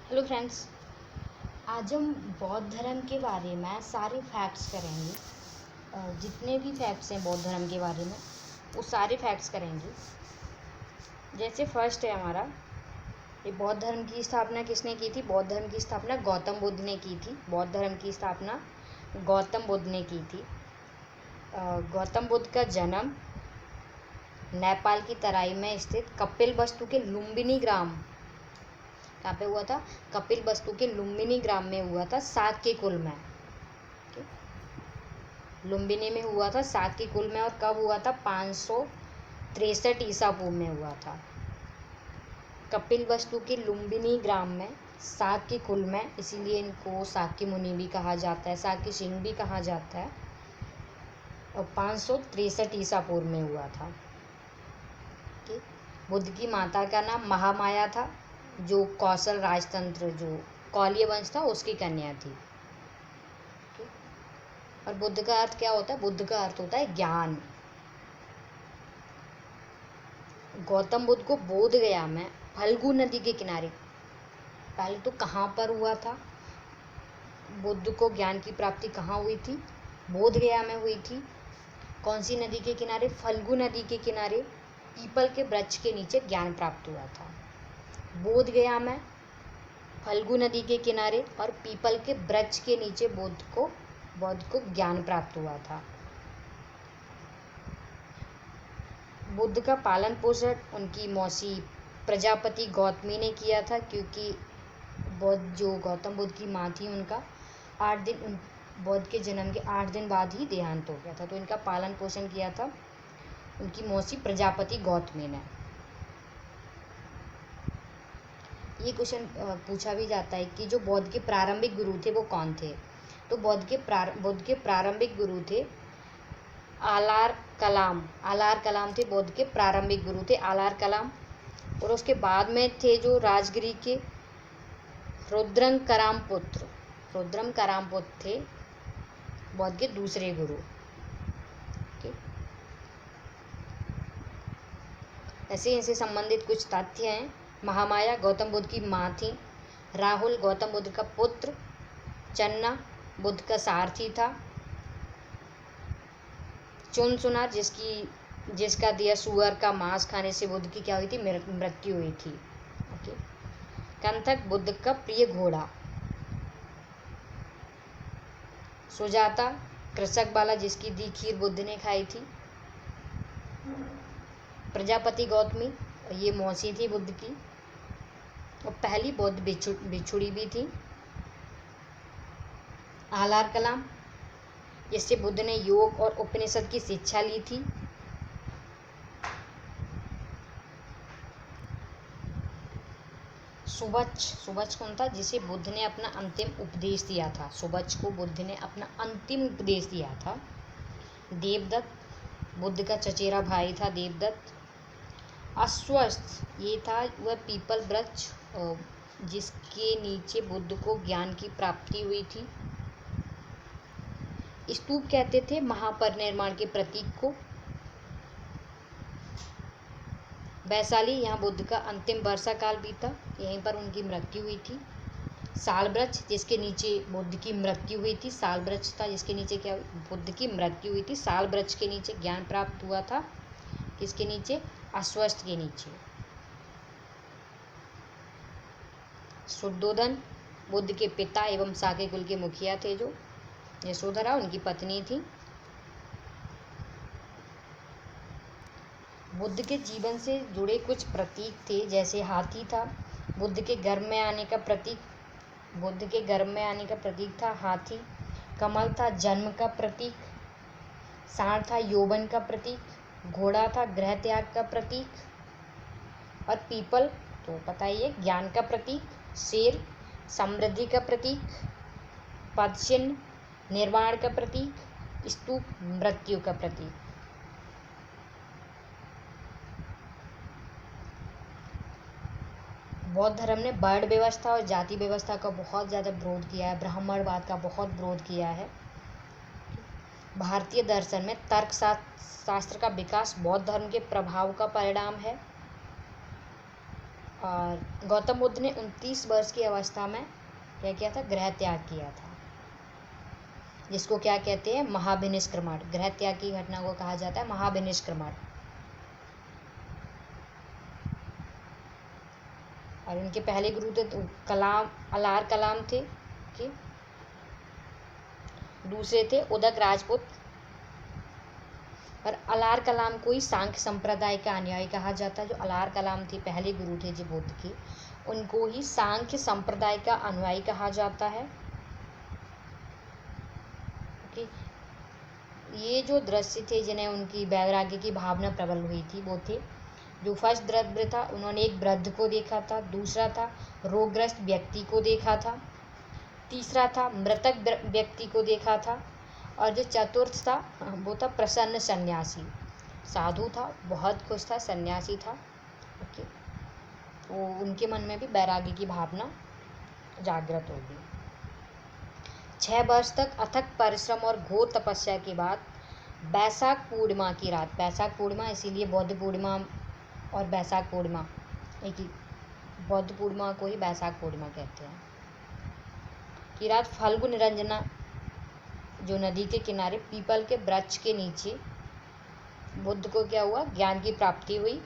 Hello friends. आज हम बौद्ध धर्म के बारे में सारे फैक्ट्स करेंगे। जितने भी फैक्ट्स हैं बौद्ध धर्म के बारे में वो सारे फैक्ट्स करेंगे। जैसे फर्स्ट है हमारा, ये बौद्ध धर्म की स्थापना किसने की थी? बौद्ध धर्म की स्थापना गौतम बुद्ध ने की थी। बौद्ध धर्म की स्थापना गौतम बुद्ध ने की थी। गौतम बुद्ध का जन्म नेपाल की तराई में स्थित कपिलवस्तु के लुम्बिनी ग्राम, कहाँ पे हुआ था? कपिलवस्तु के लुम्बिनी ग्राम में हुआ था, साक्य कुल में। लुम्बिनी में हुआ था, साक्य कुल में। और कब हुआ था? 563 ईसा पूर्व में हुआ था। कपिलवस्तु के लुम्बिनी ग्राम में, साक्य कुल में, इसीलिए इनको साक्य मुनि भी कहा जाता है, साक्य सिंह भी कहा जाता है। और 563 ईसा पूर्व में हुआ था। बुद्ध की माता का नाम महामाया था, जो कौशल राजतंत्र, जो कौल्य वंश था, उसकी कन्या थी। और बुद्ध का अर्थ क्या होता है? बुद्ध का अर्थ होता है ज्ञान। गौतम बुद्ध को बोध गया में फल्गु नदी के किनारे, पहले तो कहाँ पर हुआ था? बुद्ध को ज्ञान की प्राप्ति कहाँ हुई थी? बोध गया में हुई थी। कौन सी नदी के किनारे? फल्गु नदी के किनारे, पीपल के वृक्ष के नीचे ज्ञान प्राप्त हुआ था। बोध गया में, फल्गु नदी के किनारे और पीपल के वृक्ष के नीचे बौद्ध को ज्ञान प्राप्त हुआ था। बुद्ध का पालन पोषण उनकी मौसी प्रजापति गौतमी ने किया था, क्योंकि जो गौतम बुद्ध की माँ थी, उनका बुद्ध के जन्म के 8 दिन बाद ही देहांत हो गया था। तो इनका पालन पोषण किया था उनकी मौसी प्रजापति गौतमी ने। ये क्वेश्चन पूछा भी जाता है कि जो बौद्ध के प्रारंभिक गुरु थे वो कौन थे? तो बुद्ध के प्रारंभिक गुरु थे आलार कलाम थे बौद्ध के प्रारंभिक गुरु थे, आलार कलाम। और उसके बाद में थे जो राजगिरी के रुद्रम कराम पुत्र थे बौद्ध के दूसरे गुरु। ऐसे इनसे संबंधित कुछ तथ्य हैं। महामाया गौतम बुद्ध की माँ थी। राहुल गौतम बुद्ध का पुत्र। चन्ना बुद्ध का सारथी था। चुनचुनार जिसका दिया सुअर का मांस खाने से बुद्ध की क्या हुई थी? मृत्यु हुई थी। कंथक बुद्ध का प्रिय घोड़ा। सुजाता कृषक बाला, जिसकी दी खीर बुद्ध ने खाई थी। प्रजापति गौतमी, ये मौसी थी बुद्ध की, और पहली बौद्ध भिक्षुणी भी थी। आलार कलाम, जिससे बुद्ध ने योग और उपनिषद की शिक्षा ली थी। सुबच्छ कौन था? जिसे बुद्ध ने अपना अंतिम उपदेश दिया था। सुबच्छ को बुद्ध ने अपना अंतिम उपदेश दिया था। देवदत्त बुद्ध का चचेरा भाई था, देवदत्त। अस्वस्थ, ये था वह पीपल वृक्ष जिसके नीचे बुद्ध को ज्ञान की प्राप्ति हुई थी। स्तूप कहते थे महापरिनिर्वाण के प्रतीक को। वैशाली, यहाँ बुद्ध का अंतिम वर्षा काल बीता, यहीं पर उनकी मृत्यु हुई थी। साल वृक्ष, जिसके नीचे बुद्ध की मृत्यु हुई थी। साल वृक्ष था जिसके नीचे क्या? बुद्ध की मृत्यु हुई थी। साल वृक्ष के नीचे ज्ञान प्राप्त हुआ था। किसके नीचे? अस्वस्थ के नीचे। शुद्धोधन बुद्ध के पिता एवं साके कुल के मुखिया थे, जो यशोधरा उनकी पत्नी थी। बुद्ध के जीवन से जुड़े कुछ प्रतीक थे, जैसे हाथी था बुद्ध के गर्भ में आने का प्रतीक। बुद्ध के गर्भ में आने का प्रतीक था हाथी। कमल था जन्म का प्रतीक। सांड था यौवन का प्रतीक। घोड़ा था गृह त्याग का प्रतीक। और पीपल तो पता ही है, ज्ञान का प्रतीक। शेर समृद्धि का प्रतीक। पदचिन्ह निर्वाण का प्रतीक। स्तूप मृत्यु का प्रतीक। बौद्ध धर्म ने वर्ण व्यवस्था और जाति व्यवस्था का बहुत ज़्यादा विरोध किया है, ब्राह्मणवाद का बहुत विरोध किया है। भारतीय दर्शन में तर्क शास्त्र का विकास बौद्ध धर्म के प्रभाव का परिणाम है। और गौतम बुद्ध ने 29 वर्ष की अवस्था में क्या किया था? गृह त्याग किया था, जिसको क्या कहते हैं? महाभिनिष्क्रमण। गृह त्याग की घटना को कहा जाता है महाभिनिष्क्रमण। और इनके पहले गुरु थे तो कलाम, अलार कलाम थे कि दूसरे थे उदक राजपूत। और अलार कलाम को ही सांख्य संप्रदाय का अनुयायी कहा जाता है। जो अलार कलाम थे, पहले गुरु थे जो बुद्ध के, उनको ही सांख्य संप्रदाय का अनुयायी कहा जाता है। कि ये जो दृश्य थे जिन्हें उनकी वैराग्य की भावना प्रबल हुई थी, वो थे जो फर्स्ट द्रव्य था, उन्होंने एक वृद्ध को देखा था। दूसरा था रोगग्रस्त व्यक्ति को देखा था। तीसरा था मृतक व्यक्ति को देखा था। और जो चतुर्थ था वो था प्रसन्न सन्यासी, साधु था, बहुत खुश था, सन्यासी था। ओके, वो उनके मन में भी वैराग्य की भावना जागृत होगी। 6 वर्ष तक अथक परिश्रम और घोर तपस्या के बाद बैसाख पूर्णिमा की रात, बैसाख पूर्णिमा इसीलिए बौद्ध पूर्णिमा और बैसाख पूर्णिमा एक ही, बौद्ध पूर्णिमा को ही बैसाख पूर्णिमा कहते हैं, की रात फाल्गु निरंजना जो नदी के किनारे पीपल के वृक्ष के नीचे बुद्ध को क्या हुआ? ज्ञान की प्राप्ति हुई।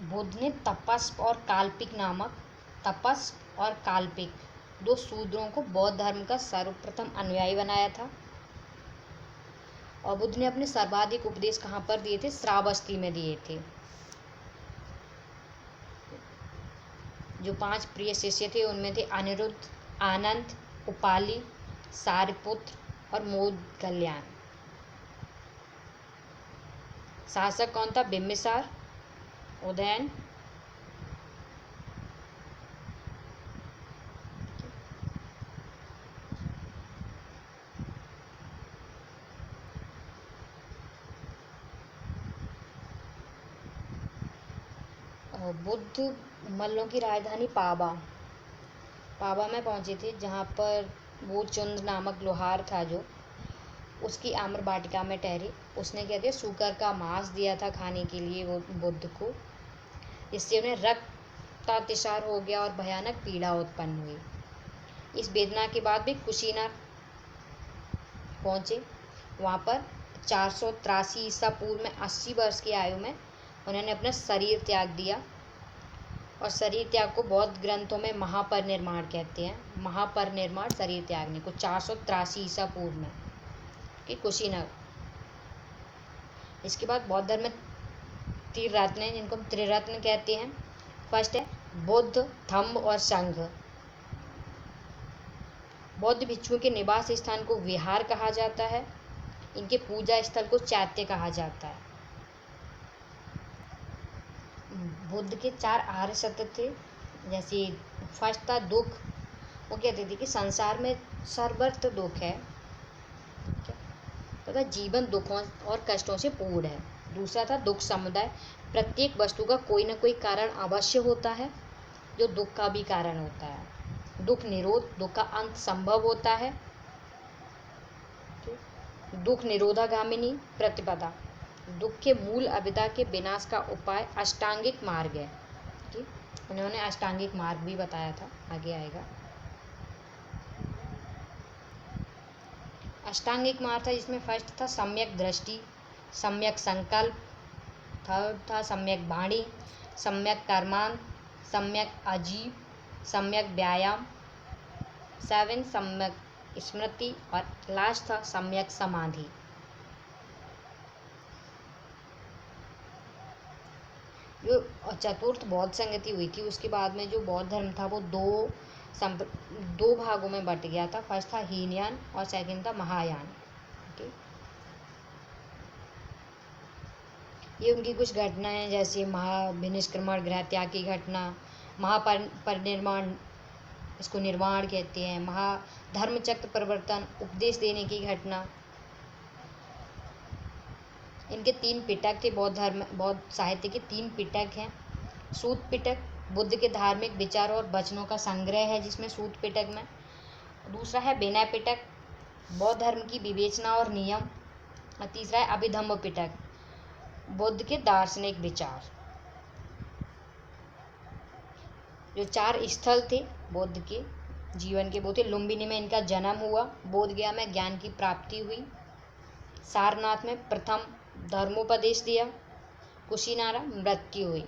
बुद्ध ने तपस और काल्पिक नामक, तपस और काल्पिक 2 शूद्रों को बौद्ध धर्म का सर्वप्रथम अनुयायी बनाया था। और बुद्ध ने अपने सर्वाधिक उपदेश कहाँ पर दिए थे? श्रावस्ती में दिए थे। जो 5 प्रिय शिष्य थे उनमें थे अनिरुद्ध, आनंद, उपाली, सारिपुत्र और मोदकल्याण। शासक कौन था? बिम्बिसार, उदयन। बुद्ध मल्लों की राजधानी पाबा में पहुंचे थे, जहाँ पर वो चुंद नामक लोहार था जो उसकी आम्र वाटिका में ठहरे। उसने क्या दिया? सूकर का मांस दिया था खाने के लिए वो बुद्ध को। इससे उन्हें रक्तातिसार हो गया और भयानक पीड़ा उत्पन्न हुई। इस वेदना के बाद भी कुशीनगर पहुँचे। वहाँ पर 483 ईसा पूर्व में 80 वर्ष की आयु में उन्होंने अपना शरीर त्याग दिया। और शरीर त्याग को बौद्ध ग्रंथों में महापरिनिर्वाण कहते हैं। महापरिनिर्वाण शरीर त्यागने को 483 ईसा पूर्व में कि कुशीनगर। इसके बाद बौद्ध धर्म में 3 रत्न हैं जिनको हम त्रिरत्न कहते हैं। फर्स्ट है बुद्ध, धम्म और संघ। बौद्ध भिक्षुओं के निवास स्थान को विहार कहा जाता है। इनके पूजा स्थल को चैत्य कहा जाता है। बुद्ध के 4 आर्य सत्य थे। जैसे फर्स्ट था दुख, वो कहते थे कि संसार में सर्वत्र दुख है तथा जीवन दुखों और कष्टों से पूर्ण है। दूसरा था दुख समुदाय, प्रत्येक वस्तु का कोई न कोई कारण अवश्य होता है जो दुख का भी कारण होता है। दुख निरोध, दुख का अंत संभव होता है। दुख निरोधागामिनी प्रतिपदा, दुख के मूल अविद्या के विनाश का उपाय अष्टांगिक मार्ग है। ठीक, उन्होंने अष्टांगिक मार्ग भी बताया था, आगे आएगा। अष्टांगिक मार्ग था जिसमें फर्स्ट था सम्यक दृष्टि, सम्यक संकल्प, थर्ड था सम्यक वाणी, सम्यक कर्मांत, सम्यक अजीब, सम्यक व्यायाम, 7 सम्यक स्मृति और लास्ट था सम्यक समाधि। जो चतुर्थ बौद्ध संगति हुई थी उसके बाद में जो बौद्ध धर्म था वो दो भागों में बट गया था। फर्स्ट था हीनयान और सेकंड था महायान। ठीक, ये उनकी कुछ घटनाएं हैं जैसे महाभिनिष्क्रमण, गृह त्याग की घटना, महापरिनिर्वाण, इसको निर्वाण कहते हैं, महाधर्मचक्र परिवर्तन, उपदेश देने की घटना। इनके 3 पिटक थे। बौद्ध साहित्य के 3 पिटक हैं। सूत पिटक बुद्ध के धार्मिक विचारों और वचनों का संग्रह है जिसमें सूत पिटक में। दूसरा है विनय पिटक, बौद्ध धर्म की विवेचना और नियम। और तीसरा है अभिधम्म पिटक, बुद्ध के दार्शनिक विचार। जो 4 स्थल थे बुद्ध के जीवन के, वो थे लुम्बिनी में इनका जन्म हुआ, बोधगया में ज्ञान की प्राप्ति हुई, सारनाथ में प्रथम धर्मोपदेश दिया, कुशीनारा मृत्यु हुई।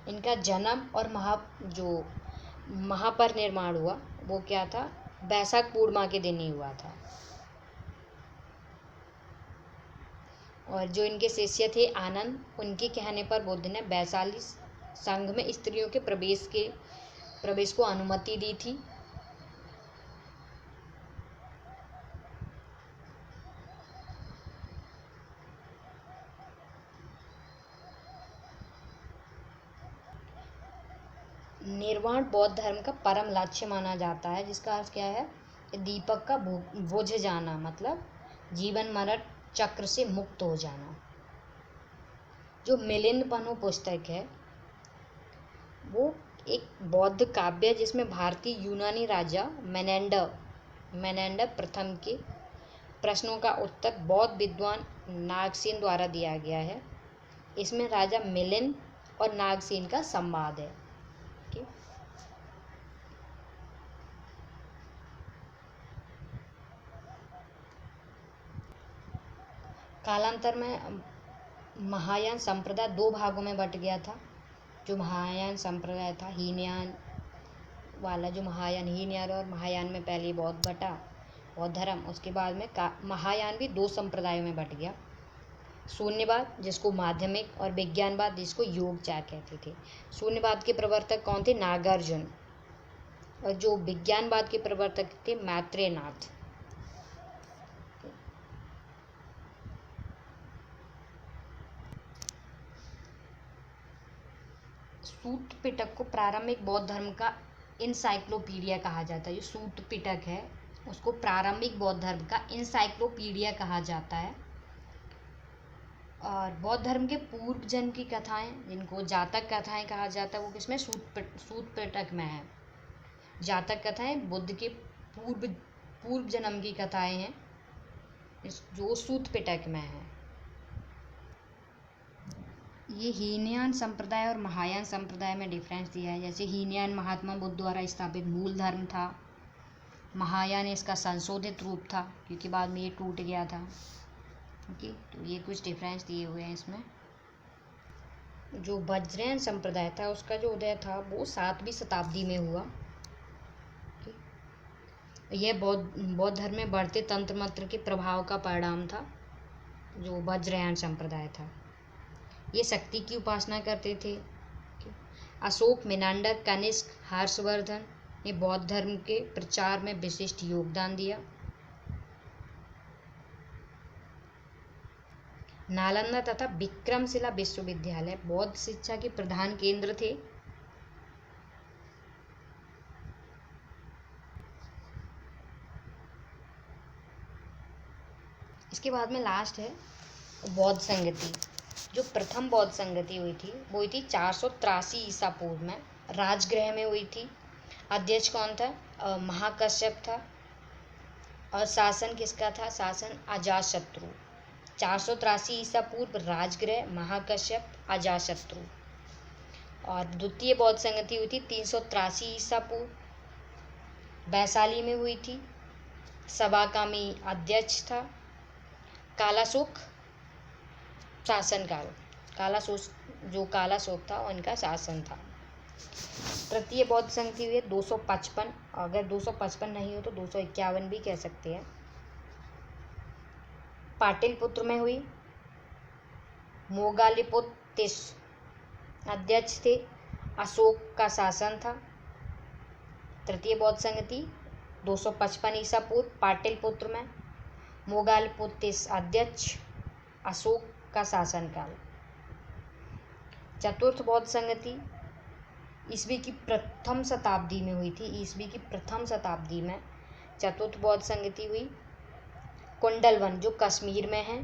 इनका जन्म और महापरिनिर्वाण हुआ वो क्या था, बैसाख पूर्णिमा के दिन ही हुआ था। और जो इनके शिष्य थे आनंद, उनके कहने पर बुद्ध ने वैशाली संघ में स्त्रियों के प्रवेश को अनुमति दी थी। निर्वाण बौद्ध धर्म का परम लक्ष्य माना जाता है, जिसका अर्थ क्या है, दीपक का बुझ जाना, मतलब जीवन मरण चक्र से मुक्त हो जाना। जो मिलिंद पन्नु पुस्तक है वो एक बौद्ध काव्य है, जिसमें भारतीय यूनानी राजा मेनेंडर प्रथम के प्रश्नों का उत्तर बौद्ध विद्वान नागसेन द्वारा दिया गया है। इसमें राजा मिलिंद और नागसेन का संवाद है। कालांतर में महायान संप्रदाय 2 भागों में बट गया था। जो महायान संप्रदाय था, हीनयान वाला जो महायान, हीनयान और महायान में पहले बौद्ध बटा, बौद्ध धर्म, उसके बाद में महायान भी 2 संप्रदायों में बट गया। शून्यवाद जिसको माध्यमिक, और विज्ञानवाद जिसको योगचार कहते थे। शून्यवाद के प्रवर्तक कौन थे, नागार्जुन, और जो विज्ञानवाद के प्रवर्तक थे मैत्रेयनाथ। सूत पिटक को प्रारंभिक बौद्ध धर्म का इंसाइक्लोपीडिया कहा जाता है। जो सूत पिटक है उसको प्रारंभिक बौद्ध धर्म का इंसाइक्लोपीडिया कहा जाता है। और बौद्ध धर्म के पूर्व जन्म की कथाएं, जिनको जातक कथाएं कहा जाता है, वो किसमें, सूत पिटक में है। जातक कथाएं बुद्ध के पूर्व जन्म की कथाएं हैं, जो सूत पिटक में है। ये हीनयान संप्रदाय और महायान संप्रदाय में डिफरेंस दिया है। जैसे हीनयान महात्मा बुद्ध द्वारा स्थापित मूल धर्म था, महायान इसका संशोधित रूप था, क्योंकि बाद में ये टूट गया था। ओके, तो ये कुछ डिफरेंस दिए हुए हैं इसमें। जो वज्रयान संप्रदाय था उसका जो उदय था वो 7वीं शताब्दी में हुआ। यह बौद्ध धर्म में बढ़ते तंत्र मंत्र के प्रभाव का परिणाम था। जो वज्रयान संप्रदाय था ये शक्ति की उपासना करते थे। अशोक, मेनांडर, कनिष्क, हर्षवर्धन ने बौद्ध धर्म के प्रचार में विशिष्ट योगदान दिया। नालंदा तथा विक्रमशिला विश्वविद्यालय बौद्ध शिक्षा के प्रधान केंद्र थे। इसके बाद में लास्ट है बौद्ध संगति। जो प्रथम बौद्ध संगति हुई थी वो हुई थी 483 ईसा पूर्व में, राजगृह में हुई थी। अध्यक्ष कौन था, महाकश्यप था। और शासन किसका था, शासन अजातशत्रु। 483 ईसा पूर्व, राजगृह, महाकश्यप, अजातशत्रु। और द्वितीय बौद्ध संगति हुई थी 383 ईसा पूर्व, वैशाली में हुई थी। सवाकामी अध्यक्ष था। कालाशोक शासनकाल, कालाशोक था उनका शासन था। तृतीय बौद्ध संगति हुई है 255, अगर 255 नहीं हो तो 251 भी कह सकते हैं। पाटलिपुत्र में हुई। मोगालिपुत्र अध्यक्ष थे, अशोक का शासन था। तृतीय बौद्ध संगति 255 ईसा पूर्व, पाटलिपुत्र में, मोगालिपुत्र अध्यक्ष, अशोक का शासनकाल। चतुर्थ बौद्ध संगति ईस्वी की प्रथम शताब्दी में हुई थी। ईस्वी की प्रथम शताब्दी में चतुर्थ बौद्ध संगति हुई। कुंडलवन जो कश्मीर में है,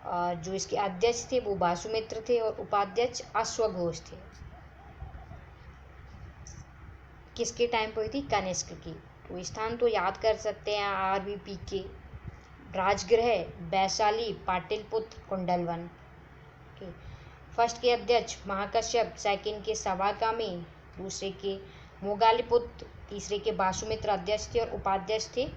और जो इसके अध्यक्ष थे वो वासुमित्र थे और उपाध्यक्ष अश्वघोष थे। किसके टाइम पर हुई थी, कनिष्क की। तो स्थान तो याद कर सकते हैं, RVP के राजगृह वैशाली पाटलिपुत्र कुंडलवन। ओके, फर्स्ट के अध्यक्ष महाकश्यप, सेकंड के सवाकामी, दूसरे के मोगालीपुत्र, तीसरे के बासुमित्र अध्यक्ष थे और उपाध्यक्ष थे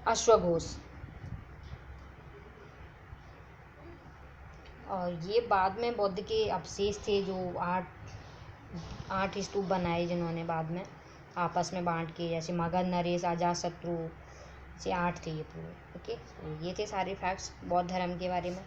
अश्वघोष। और ये बाद में बौद्ध के अवशेष थे, जो आठ स्तूप बनाए जिन्होंने बाद में आपस में बांट के, जैसे मगध, नरेश, अजातशत्रु, से 8 थे ये पूरे। ओके, ये थे सारे फैक्ट्स बौद्ध धर्म के बारे में।